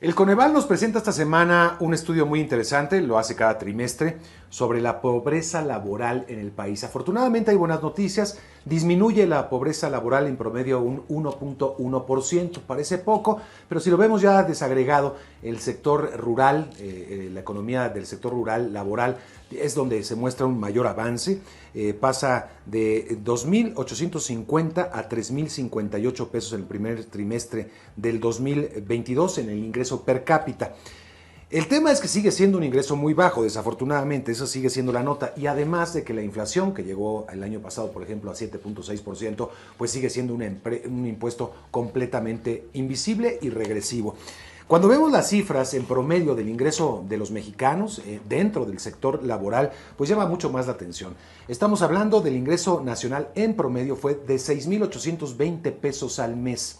El Coneval nos presenta esta semana un estudio muy interesante, lo hace cada trimestre, sobre la pobreza laboral en el país. Afortunadamente hay buenas noticias, disminuye la pobreza laboral en promedio un 1.1%, parece poco, pero si lo vemos ya desagregado, el sector rural, la economía del sector rural laboral es donde se muestra un mayor avance, pasa de 2.850 a 3.058 pesos en el primer trimestre del 2022 en el ingreso per cápita. El tema es que sigue siendo un ingreso muy bajo, desafortunadamente, eso sigue siendo la nota, y además de que la inflación, que llegó el año pasado, por ejemplo, a 7.6%, pues sigue siendo un impuesto completamente invisible y regresivo. Cuando vemos las cifras en promedio del ingreso de los mexicanos dentro del sector laboral, pues llama mucho más la atención. Estamos hablando del ingreso nacional en promedio fue de 6.820 pesos al mes.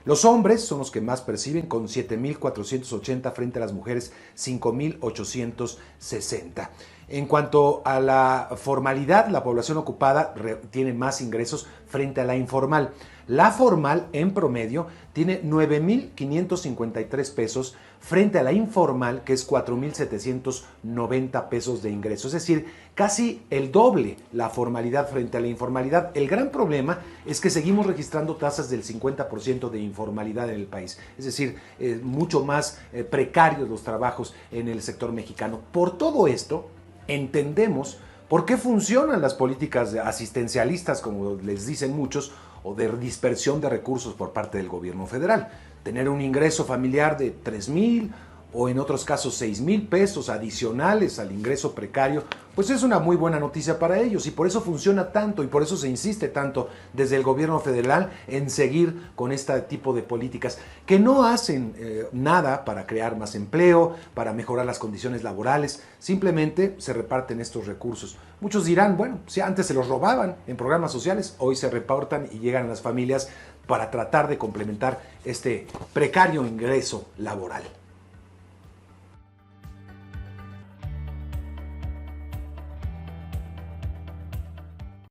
Los hombres son los que más perciben con 7.480 frente a las mujeres 5.860. En cuanto a la formalidad, la población ocupada tiene más ingresos frente a la informal. La formal en promedio tiene 9.553 pesos frente a la informal, que es 4.790 pesos de ingreso. Es decir, casi el doble la formalidad frente a la informalidad. El gran problema es que seguimos registrando tasas del 50% de informalidad en el país. Es decir, mucho más precarios los trabajos en el sector mexicano. Por todo esto, entendemos por qué funcionan las políticas asistencialistas, como les dicen muchos, o de dispersión de recursos por parte del gobierno federal. Tener un ingreso familiar de 3,000 o en otros casos 6,000 pesos adicionales al ingreso precario, pues es una muy buena noticia para ellos y por eso funciona tanto y por eso se insiste tanto desde el gobierno federal en seguir con este tipo de políticas que no hacen nada para crear más empleo, para mejorar las condiciones laborales, simplemente se reparten estos recursos. Muchos dirán, bueno, si antes se los robaban en programas sociales, hoy se reportan y llegan a las familias para tratar de complementar este precario ingreso laboral.